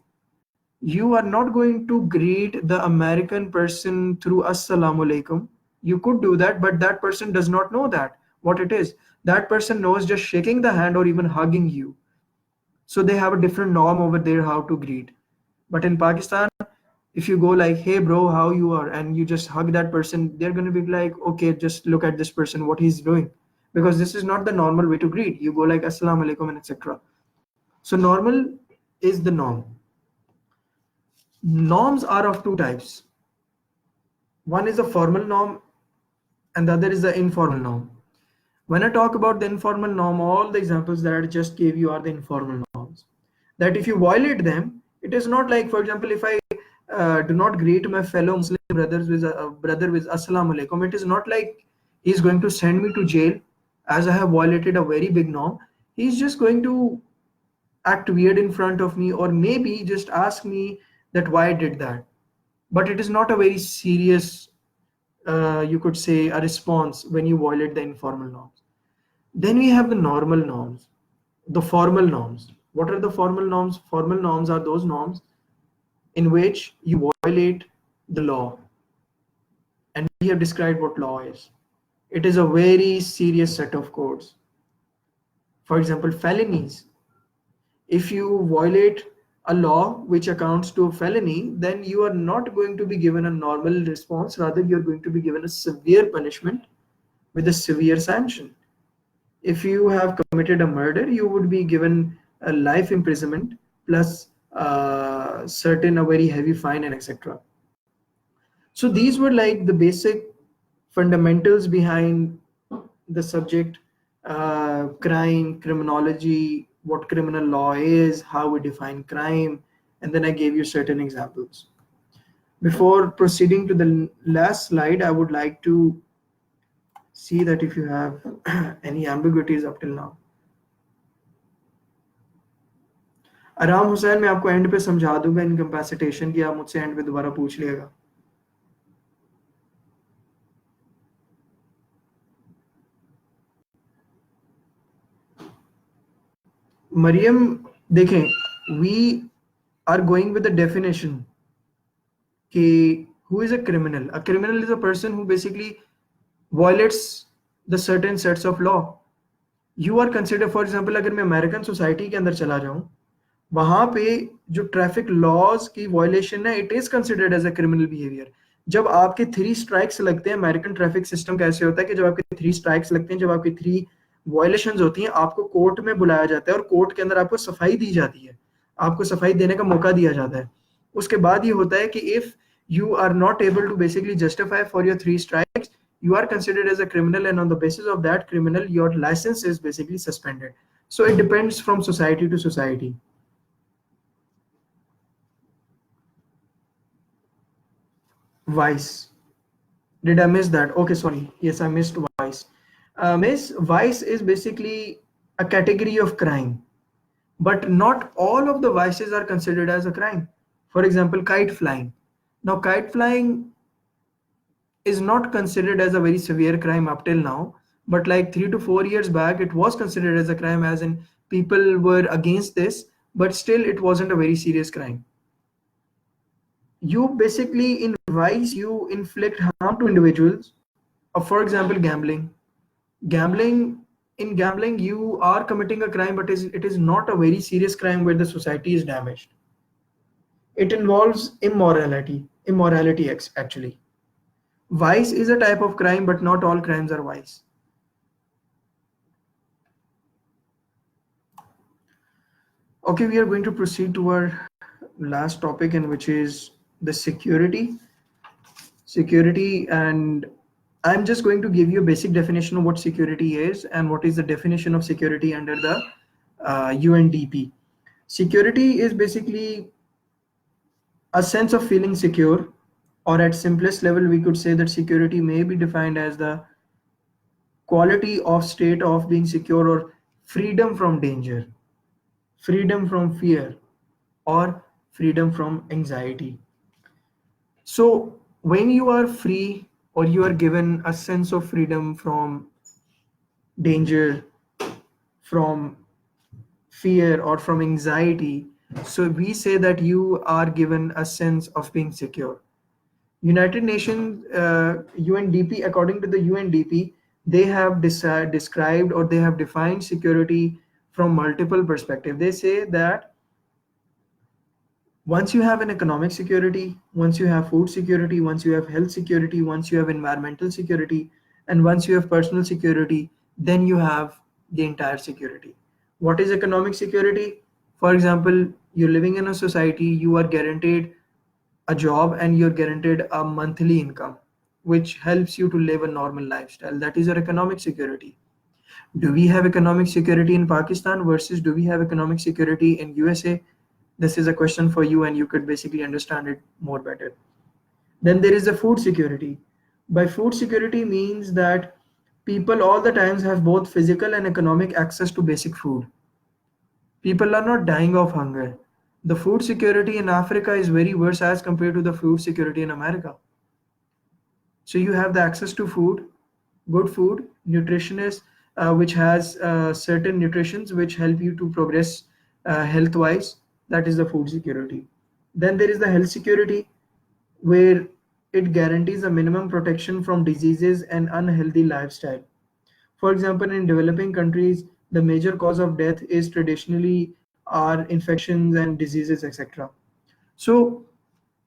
you are not going to greet the American person through Assalamu alaikum. You could do that, but that person does not know that what it is. That person knows just shaking the hand or even hugging you. So they have a different norm over there how to greet. But in Pakistan, if you go like, hey bro, how you are, and you just hug that person, they're going to be like, okay, just look at this person, what he's doing, because this is not the normal way to greet. You go like assalamu alaikum and etc. So normal is the norm. Norms are of two types. One is a formal norm and the other is the informal norm. When I talk about the informal norm, all the examples that I just gave you are the informal norms. That if you violate them, it is not like, for example, if I do not greet my fellow Muslim brothers with a brother with Assalamu alaikum, it is not like he's going to send me to jail as I have violated a very big norm. He's just going to act weird in front of me, or maybe just ask me that why I did that. But it is not a very serious, you could say, a response when you violate the informal norms. Then we have the normal norms, the formal norms. What are the formal norms? Formal norms are those norms in which you violate the law. And we have described what law is. It is a very serious set of codes. For example, felonies. If you violate a law which accounts to a felony, then you are not going to be given a normal response. Rather, you're going to be given a severe punishment with a severe sanction. If you have committed a murder, you would be given a life imprisonment plus certain a very heavy fine and etc. So these were like the basic fundamentals behind the subject, crime, criminology, what criminal law is, how we define crime, and then I gave you certain examples. Before proceeding to the last slide, I would like to see that if you have any ambiguities up till now. आराम हुसैन, मैं आपको and पे समझा दूंगा इनकैपेसिटेशन की, आप मुझसे and पे दोबारा पूछ लिएगा. मरियम देखें, we are going with the definition कि who is a criminal? A criminal is a person who basically violates the certain sets of law. You are considered, for example, अगर मैं अमेरिकन सोसाइटी के अंदर चला जाऊं, वहां पे जो ट्रैफिक लॉज की वायलेशन है, it is considered as a criminal behaviour. जब आपके 3 स्ट्राइक्स लगते हैं, अमेरिकन ट्रैफिक सिस्टम कैसे होता है कि जब आपके 3 स्ट्राइक्स लगते हैं, जब आपकी 3 वायलेशंस होती हैं, आपको कोर्ट में बुलाया जाता है और कोर्ट के अंदर आपको सफाई दी जाती है, आपको सफाई देने का मौका दिया जाता है. उसके बाद ये होता है कि if you are not able to basically justify for your 3 strikes, you are considered as a criminal, and on the basis of that criminal, your license is basically suspended. So it depends from society to society. Vice. Did I miss that? Okay, sorry. Yes, I missed vice. Vice is basically a category of crime, but not all of the vices are considered as a crime. For example, kite flying. Now, kite flying is not considered as a very severe crime up till now, but like 3 to 4 years back, it was considered as a crime, as in people were against this, but still it wasn't a very serious crime. You basically, in vice, you inflict harm to individuals. For example, gambling. In gambling, you are committing a crime, but it is not a very serious crime where the society is damaged. It involves immorality actually. Vice is a type of crime, but not all crimes are vice. Okay, we are going to proceed to our last topic, and which is the security. And I'm just going to give you a basic definition of what security is and what is the definition of security under the UNDP. Security is basically a sense of feeling secure, or at simplest level, we could say that security may be defined as the quality of state of being secure, or freedom from danger, freedom from fear, or freedom from anxiety. So when you are free, or you are given a sense of freedom from danger, from fear, or from anxiety, so we say that you are given a sense of being secure. United Nations, UNDP, according to the UNDP, they have described, or they have defined security from multiple perspectives. They say that once you have an economic security, once you have food security, once you have health security, once you have environmental security, and once you have personal security, then you have the entire security. What is economic security? For example, you're living in a society, you are guaranteed a job, and you're guaranteed a monthly income, which helps you to live a normal lifestyle. That is your economic security. Do we have economic security in Pakistan versus do we have economic security in USA? This is a question for you, and you could basically understand it more better. Then there is the food security. By food security means that people all the times have both physical and economic access to basic food. People are not dying of hunger. The food security in Africa is very worse as compared to the food security in America. So you have the access to food, good food, nutritionist, which has certain nutritions which help you to progress health-wise. That is the food security. Then there is the health security, where it guarantees a minimum protection from diseases and unhealthy lifestyle. For example, in developing countries, the major cause of death is traditionally are infections and diseases, etc. So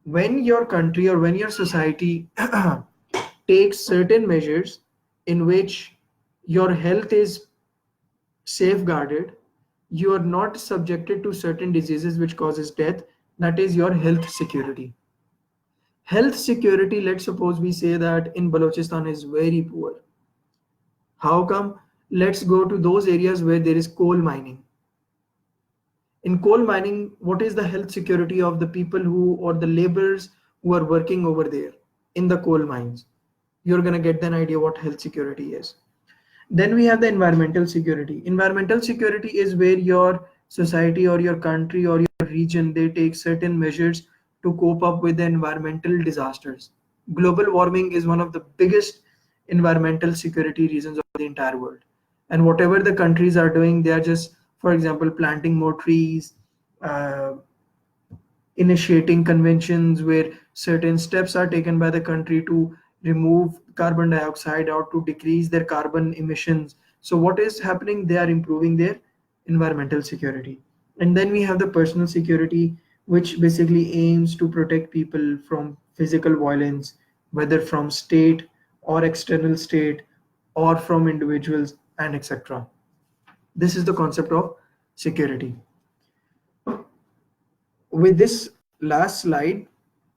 when your country or when your society takes certain measures in which your health is safeguarded, you are not subjected to certain diseases which causes death. That is your health security. Health security, let's suppose we say that in Balochistan is very poor. How come? Let's go to those areas where there is coal mining. In coal mining, what is the health security of the people who, or the laborers who are working over there in the coal mines? You're going to get an idea what health security is. Then we have the environmental security. Environmental security is where your society or your country or your region, they take certain measures to cope up with the environmental disasters. Global warming is one of the biggest environmental security reasons of the entire world. And whatever the countries are doing, they are just, for example, planting more trees, uh, initiating conventions where certain steps are taken by the country to remove carbon dioxide or to decrease their carbon emissions. So what is happening? They are improving their environmental security. And then we have the personal security, which basically aims to protect people from physical violence, whether from state or external state or from individuals and etc. This is the concept of security. With this last slide,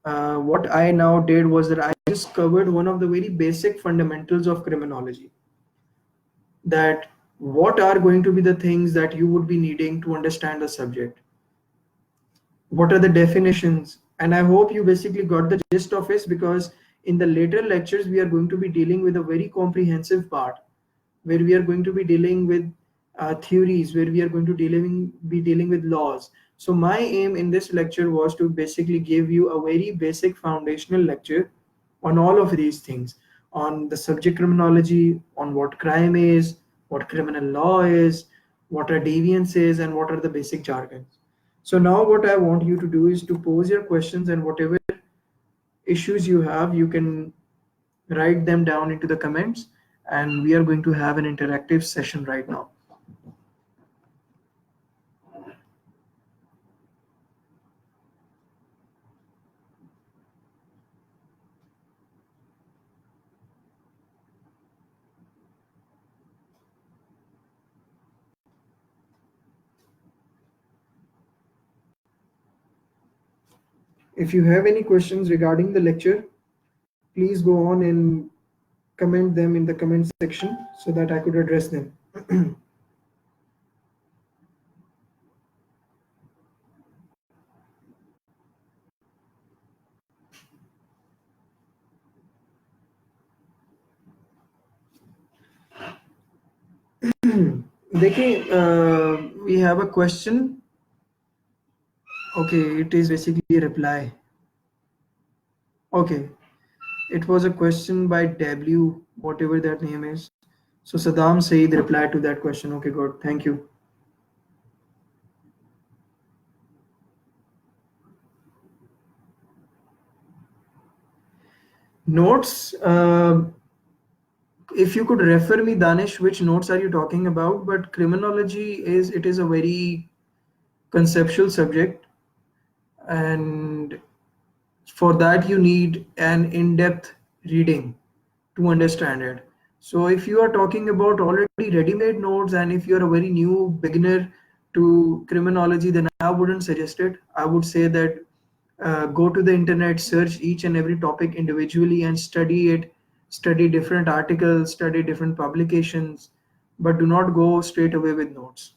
what I now did was that I just covered one of the very basic fundamentals of criminology. That what are going to be the things that you would be needing to understand the subject? What are the definitions? And I hope you basically got the gist of it, because in the later lectures, we are going to be dealing with a very comprehensive part where we are going to be dealing with theories, where we are going to be dealing with laws. So my aim in this lecture was to basically give you a very basic foundational lecture on all of these things, on the subject criminology, on what crime is, what criminal law is, what are deviances, and what are the basic jargons. So now what I want you to do is to pose your questions, and whatever issues you have, you can write them down into the comments, and we are going to have an interactive session right now. If you have any questions regarding the lecture, please go on and comment them in the comment section so that I could address them. देखिए, we have a question. Okay, it is basically a reply. Okay, it was a question by W, whatever that name is. So Saddam Saeed replied to that question. Okay, good. Thank you. Notes. If you could refer me, Danish, which notes are you talking about? But criminology is a very conceptual subject, and for that you need an in-depth reading to understand it. So if you are talking about already ready-made notes, and if you're a very new beginner to criminology, then I wouldn't suggest it. I would say that go to the internet, search each and every topic individually and study it, study different articles, study different publications, but do not go straight away with notes.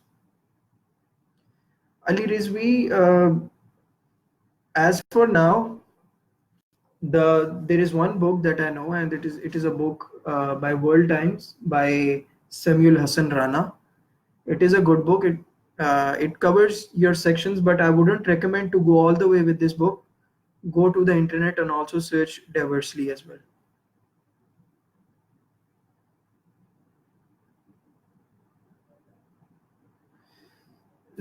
Ali Rizvi, as for now, there is one book that I know, and it is a book by World Times by Samuel Hassan Rana. It is a good book. It covers your sections, but I wouldn't recommend to go all the way with this book. Go to the internet and also search diversely as well.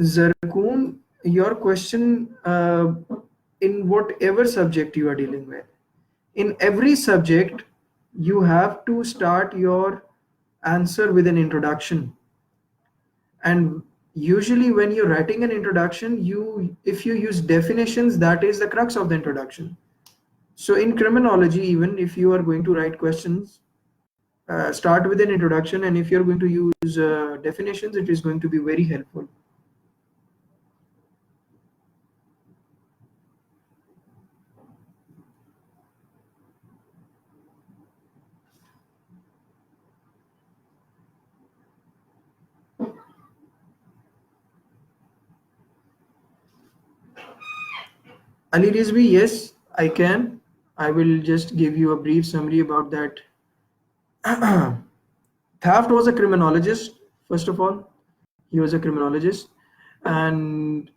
Zarkoon, your question, in whatever subject you are dealing with, in every subject, you have to start your answer with an introduction. And usually when you're writing an introduction, if you use definitions, that is the crux of the introduction. So in criminology, even if you are going to write questions, start with an introduction, and if you're going to use definitions, it is going to be very helpful. Ali Rizvi, yes, I can. I will just give you a brief summary about that. Taft was a criminologist, first of all. He was a criminologist, and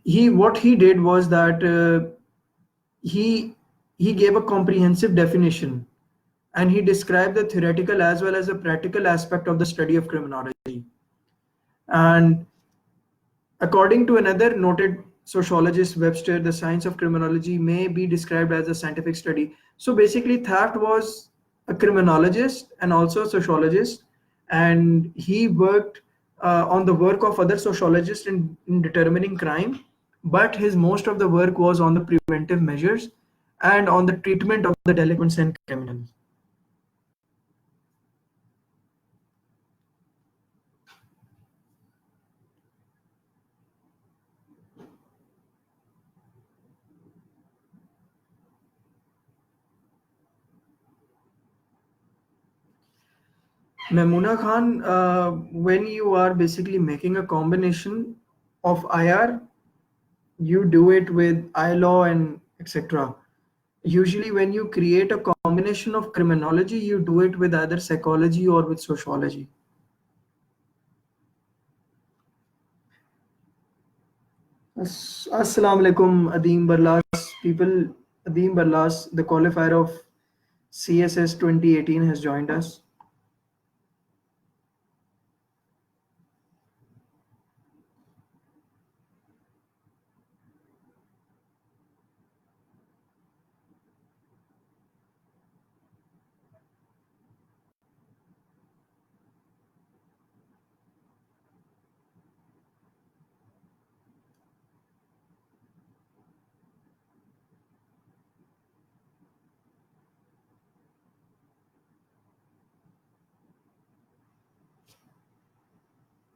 what he did was that he he gave a comprehensive definition, and he described the theoretical as well as the practical aspect of the study of criminology. And according to another noted sociologist, Webster, the science of criminology may be described as a scientific study. So basically, Taft was a criminologist and also a sociologist, and he worked on the work of other sociologists in determining crime, but his most of the work was on the preventive measures and on the treatment of the delinquents and criminals. Memuna Khan, when you are basically making a combination of IR, you do it with iLaw and etc. Usually when you create a combination of criminology, you do it with either psychology or with sociology. Assalamu alaikum, Adeem Barlas. People, Adeem Barlas, the qualifier of CSS 2018 has joined us.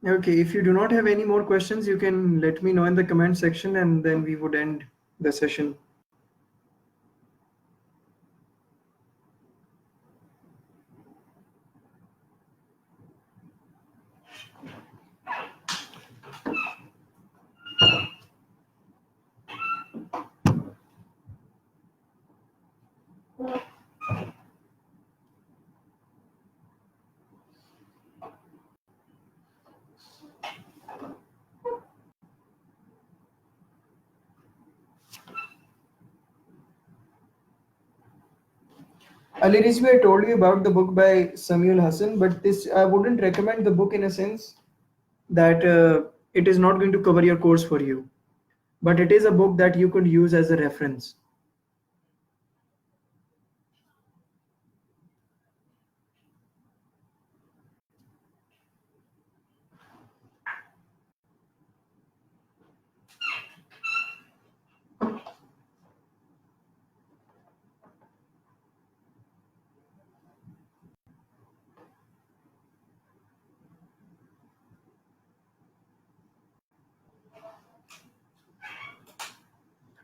Okay, if you do not have any more questions, you can let me know in the comment section, and then we would end the session. Ali Rizvi, I told you about the book by Samuel Hassan, but this I wouldn't recommend the book in a sense that it is not going to cover your course for you, but it is a book that you could use as a reference.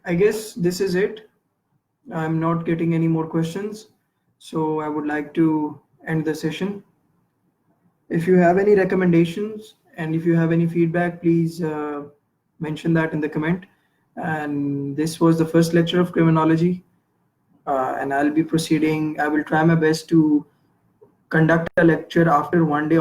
I guess this is it. I'm not getting any more questions, so I would like to end the session. If you have any recommendations and if you have any feedback, please mention that in the comment. And this was the first lecture of criminology, and I'll be proceeding. I will try my best to conduct a lecture after one day